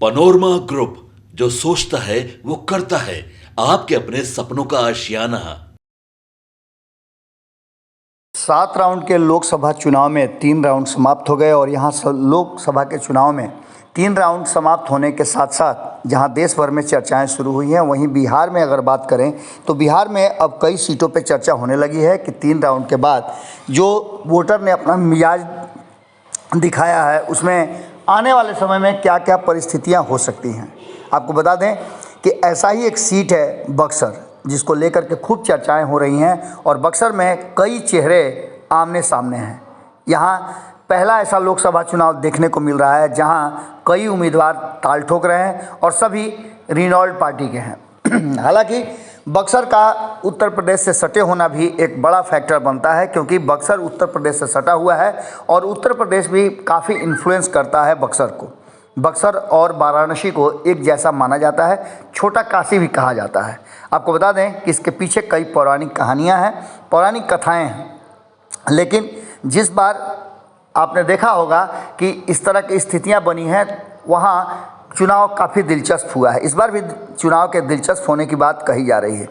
Panorama group, जो सोचता है वो करता है। आपके अपने सपनों का आशियाना। 7 राउंड के लोकसभा चुनाव में 3 राउंड समाप्त हो गए और यहाँ लोकसभा के चुनाव में 3 राउंड समाप्त होने के साथ साथ जहाँ देश भर में चर्चाएं शुरू हुई हैं, वहीं बिहार में अगर बात करें तो बिहार में अब कई सीटों पे चर्चा होने लगी है कि 3 राउंड के बाद जो वोटर ने अपना मिजाज दिखाया है उसमें आने वाले समय में क्या क्या परिस्थितियां हो सकती हैं। आपको बता दें कि ऐसा ही एक सीट है बक्सर, जिसको लेकर के खूब चर्चाएं हो रही हैं और बक्सर में कई चेहरे आमने सामने हैं। यहाँ पहला ऐसा लोकसभा चुनाव देखने को मिल रहा है जहाँ कई उम्मीदवार ताल ठोक रहे हैं और सभी रिनॉल्ड पार्टी के हैं। हालांकि बक्सर का उत्तर प्रदेश से सटे होना भी एक बड़ा फैक्टर बनता है, क्योंकि बक्सर उत्तर प्रदेश से सटा हुआ है और उत्तर प्रदेश भी काफ़ी इन्फ्लुएंस करता है बक्सर को। बक्सर और वाराणसी को एक जैसा माना जाता है, छोटा काशी भी कहा जाता है। आपको बता दें कि इसके पीछे कई पौराणिक कहानियाँ हैं, पौराणिक कथाएँ हैं। लेकिन जिस बार आपने देखा होगा कि इस तरह की स्थितियाँ बनी हैं, वहाँ चुनाव काफ़ी दिलचस्प हुआ है। इस बार भी चुनाव के दिलचस्प होने की बात कही जा रही है।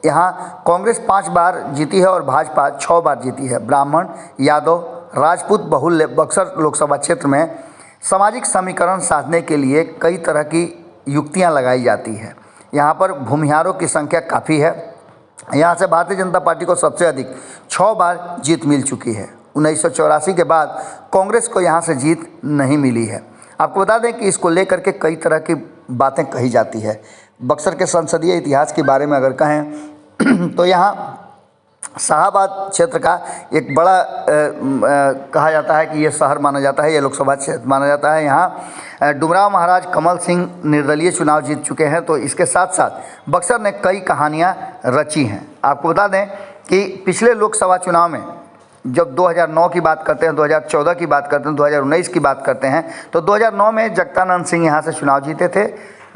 यहाँ कांग्रेस 5 बार जीती है और भाजपा 6 बार जीती है। ब्राह्मण, यादव, राजपूत बहुल्य बक्सर लोकसभा क्षेत्र में सामाजिक समीकरण साधने के लिए कई तरह की युक्तियाँ लगाई जाती है। यहाँ पर भूमिहारों की संख्या काफ़ी है। यहाँ से भारतीय जनता पार्टी को सबसे अधिक 6 बार जीत मिल चुकी है। 1984 के बाद कांग्रेस को यहाँ से जीत नहीं मिली है। आपको बता दें कि इसको लेकर के कई तरह की बातें कही जाती है। बक्सर के संसदीय इतिहास के बारे में अगर कहें तो यहाँ शाहाबाद क्षेत्र का एक बड़ा कहा जाता है कि ये शहर माना जाता है, ये लोकसभा क्षेत्र माना जाता है। यहाँ डुमराव महाराज कमल सिंह निर्दलीय चुनाव जीत चुके हैं। तो इसके साथ साथ बक्सर ने कई कहानियाँ रची हैं। आपको बता दें कि पिछले लोकसभा चुनाव में जब 2009 की बात करते हैं, 2014 की बात करते हैं, 2019 की बात करते हैं, तो 2009 में जगतानंद सिंह यहाँ से चुनाव जीते थे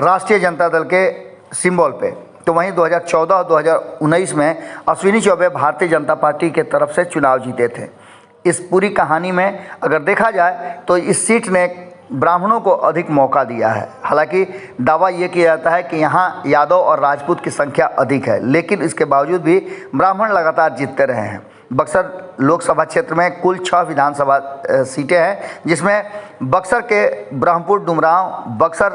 राष्ट्रीय जनता दल के सिंबल पे। तो वहीं 2014 और 2019 में अश्विनी चौबे भारतीय जनता पार्टी के तरफ से चुनाव जीते थे। इस पूरी कहानी में अगर देखा जाए तो इस सीट ने ब्राह्मणों को अधिक मौका दिया है। हालांकि दावा ये किया जाता है कि यहाँ यादव और राजपूत की संख्या अधिक है, लेकिन इसके बावजूद भी ब्राह्मण लगातार जीतते रहे हैं। बक्सर लोकसभा क्षेत्र में कुल 6 विधानसभा सीटें हैं, जिसमें बक्सर के ब्रह्मपुर, डुमरांव, बक्सर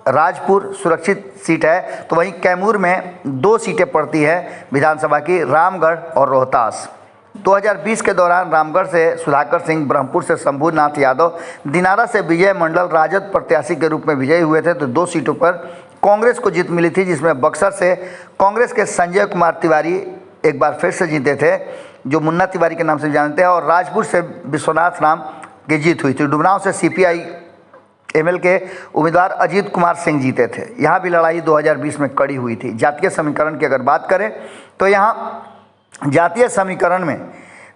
राजपुर सुरक्षित सीट है। तो वहीं कैमूर में 2 सीटें पड़ती है विधानसभा की, रामगढ़ और रोहतास। 2020 के दौरान रामगढ़ से सुधाकर सिंह, ब्रह्मपुर से शंभूनाथ यादव, दिनारा से विजय मंडल राजद प्रत्याशी के रूप में विजयी हुए थे। तो 2 सीटों पर कांग्रेस को जीत मिली थी, जिसमें बक्सर से कांग्रेस के संजय कुमार तिवारी एक बार फिर से जीते थे, जो मुन्ना तिवारी के नाम से जानते हैं, और राजपुर से विश्वनाथ राम की जीत हुई थी। डुमरांव से CPI ML के उम्मीदवार अजीत कुमार सिंह जीते थे। यहाँ भी लड़ाई 2020 में कड़ी हुई थी। जातीय समीकरण की अगर बात करें तो यहाँ जातीय समीकरण में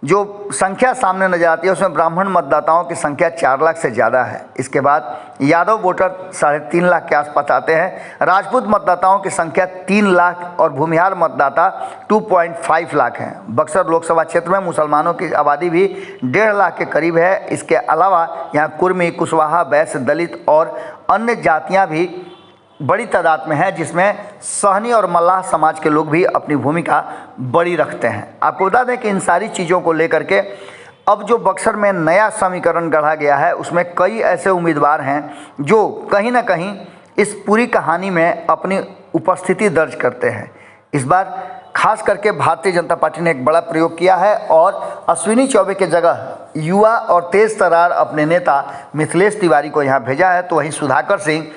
जो संख्या सामने नजर आती है उसमें ब्राह्मण मतदाताओं की संख्या 4 लाख से ज़्यादा है। इसके बाद यादव वोटर 3.5 लाख के आसपास आते हैं। राजपूत मतदाताओं की संख्या 3 लाख और भूमिहार मतदाता 2.5 लाख हैं। बक्सर लोकसभा क्षेत्र में मुसलमानों की आबादी भी 1.5 लाख के करीब है। इसके अलावा यहाँ कुर्मी, कुशवाहा, वैश्य, दलित और अन्य जातियाँ भी बड़ी तादाद में है, जिसमें सहनी और मल्लाह समाज के लोग भी अपनी भूमिका बड़ी रखते हैं। आपको बता दें कि इन सारी चीज़ों को लेकर के अब जो बक्सर में नया समीकरण गढ़ा गया है, उसमें कई ऐसे उम्मीदवार हैं जो कहीं ना कहीं इस पूरी कहानी में अपनी उपस्थिति दर्ज करते हैं। इस बार खास करके भारतीय जनता पार्टी ने एक बड़ा प्रयोग किया है और अश्विनी चौबे के जगह युवा और तेज तर्रार अपने नेता मिथिलेश तिवारी को यहाँ भेजा है। तो वहीं सुधाकर सिंह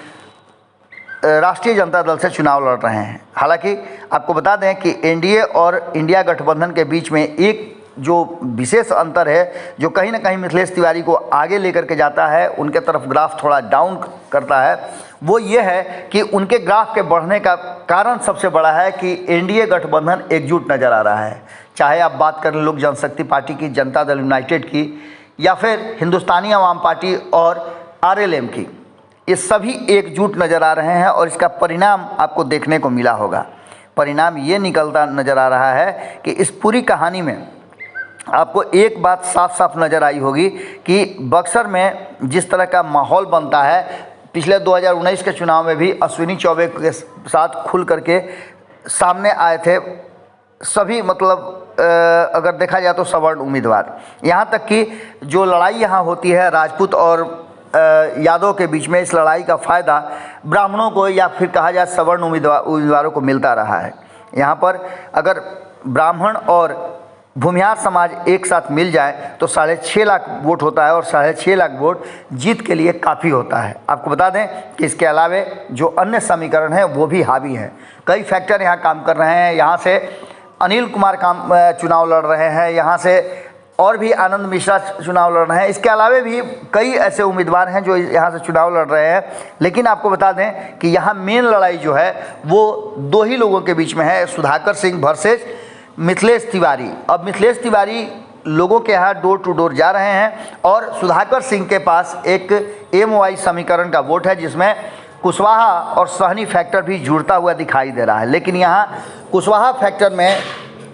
राष्ट्रीय जनता दल से चुनाव लड़ रहे हैं। हालांकि आपको बता दें कि एनडीए और इंडिया गठबंधन के बीच में एक जो विशेष अंतर है, जो कहीं ना कहीं मिथिलेश तिवारी को आगे लेकर के जाता है, उनके तरफ ग्राफ थोड़ा डाउन करता है, वो ये है कि उनके ग्राफ के बढ़ने का कारण सबसे बड़ा है कि एनडीए गठबंधन एकजुट नज़र आ रहा है। चाहे आप बात करें लोक जनशक्ति पार्टी की, जनता दल यूनाइटेड की, या फिर हिंदुस्तानी अवाम पार्टी और RLM की, ये सभी एकजुट नज़र आ रहे हैं और इसका परिणाम आपको देखने को मिला होगा। परिणाम ये निकलता नज़र आ रहा है कि इस पूरी कहानी में आपको एक बात साफ साफ नज़र आई होगी कि बक्सर में जिस तरह का माहौल बनता है, पिछले 2019 के चुनाव में भी अश्विनी चौबे के साथ खुल करके सामने आए थे सभी, मतलब अगर देखा जाए तो सवर्ण उम्मीदवार। यहाँ तक कि जो लड़ाई यहाँ होती है राजपूत और यादव के बीच में, इस लड़ाई का फ़ायदा ब्राह्मणों को या फिर कहा जाए सवर्ण उम्मीदवारों को मिलता रहा है। यहाँ पर अगर ब्राह्मण और भूमिहार समाज एक साथ मिल जाए तो 6.5 लाख वोट होता है और 6.5 लाख वोट जीत के लिए काफ़ी होता है। आपको बता दें कि इसके अलावे जो अन्य समीकरण हैं वो भी हावी हैं। कई फैक्टर यहाँ काम कर रहे हैं। यहाँ से अनिल कुमार चुनाव लड़ रहे हैं, यहाँ से और भी आनंद मिश्रा चुनाव लड़ रहे हैं। इसके अलावे भी कई ऐसे उम्मीदवार हैं जो यहाँ से चुनाव लड़ रहे हैं। लेकिन आपको बता दें कि यहाँ मेन लड़ाई जो है वो 2 ही लोगों के बीच में है, सुधाकर सिंह वर्सेस मिथिलेश तिवारी। अब मिथिलेश तिवारी लोगों के यहाँ डोर टू डोर जा रहे हैं और सुधाकर सिंह के पास एक MOI समीकरण का वोट है जिसमें कुशवाहा और सहनी फैक्टर भी जुड़ता हुआ दिखाई दे रहा है। लेकिन यहाँ कुशवाहा फैक्टर में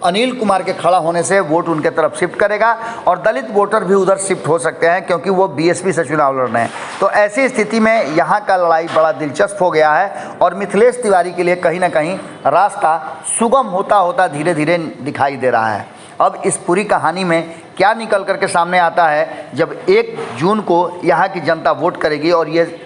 अनिल कुमार के खड़ा होने से वोट उनके तरफ शिफ्ट करेगा और दलित वोटर भी उधर शिफ्ट हो सकते हैं क्योंकि वो BSP से चुनाव लड़ रहे हैं। तो ऐसी स्थिति में यहाँ का लड़ाई बड़ा दिलचस्प हो गया है और मिथिलेश तिवारी के लिए कहीं ना कहीं रास्ता सुगम होता होता धीरे धीरे दिखाई दे रहा है। अब इस पूरी कहानी में क्या निकल करके सामने आता है जब 1 जून को यहाँ की जनता वोट करेगी और ये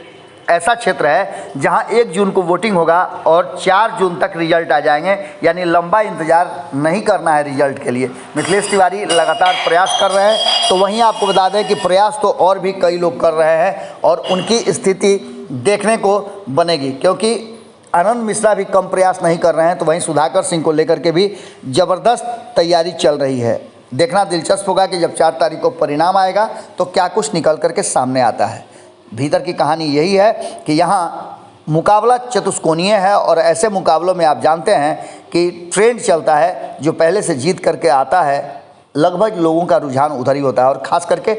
ऐसा क्षेत्र है जहां 1 जून को वोटिंग होगा और 4 जून तक रिजल्ट आ जाएंगे, यानी लंबा इंतजार नहीं करना है रिजल्ट के लिए। मिथिलेश तिवारी लगातार प्रयास कर रहे हैं, तो वहीं आपको बता दें कि प्रयास तो और भी कई लोग कर रहे हैं और उनकी स्थिति देखने को बनेगी क्योंकि आनंद मिश्रा भी कम प्रयास नहीं कर रहे हैं। तो वहीं सुधाकर सिंह को लेकर के भी ज़बरदस्त तैयारी चल रही है। देखना दिलचस्प होगा कि जब 4 तारीख को परिणाम आएगा तो क्या कुछ निकल करके सामने आता है। भीतर की कहानी यही है कि यहाँ मुकाबला चतुष्कोणीय है और ऐसे मुकाबलों में आप जानते हैं कि ट्रेंड चलता है, जो पहले से जीत करके आता है लगभग लोगों का रुझान उधर ही होता है और ख़ास करके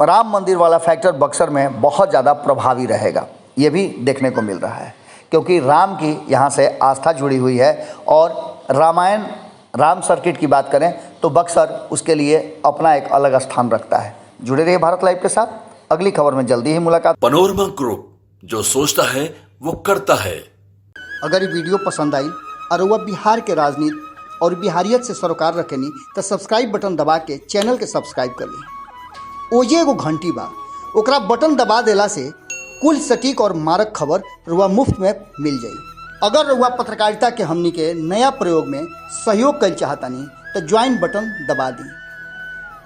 राम मंदिर वाला फैक्टर बक्सर में बहुत ज़्यादा प्रभावी रहेगा। ये भी देखने को मिल रहा है क्योंकि राम की यहाँ से आस्था जुड़ी हुई है और रामायण राम सर्किट की बात करें तो बक्सर उसके लिए अपना एक अलग स्थान रखता है। जुड़े रहिए भारत लाइव के साथ, अगली खबर में जल्दी ही मुलाकात। पनोरमा ग्रुप, जो सोचता है वो करता है। अगर ये वीडियो पसंद आई और वह बिहार के राजनीति और बिहारियत से सरोकार रखेनी तो सब्सक्राइब बटन दबा के चैनल के सब्सक्राइब कर ली। ओजे एगो घंटी बा, ओकरा बटन दबा देला से कुल सटीक और मारक खबर रुआ मुफ्त में मिल जाई। अगर रुआ पत्रकारिता के हमनी के नया प्रयोग में सहयोग कर चाहतानी तो ज्वाइन बटन दबा दी।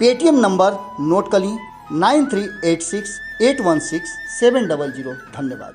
पेटीएम नंबर नोट कर ली 9386 816 700। धन्यवाद।